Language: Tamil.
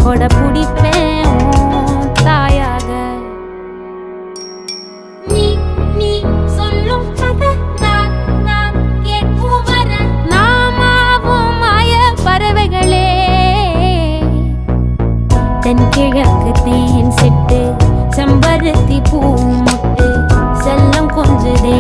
கொடை பிடிப்பேன் உன் தாயாக. நீ நீ சொல்லும் கதை நான் நான் கேட்கும் வர நாமாவும் மாய பறவைகளே. தென்கிழக்கு தேன் சிட்டு செம்பருத்தி பூ முட்டு செல்லம் கொஞ்சுதே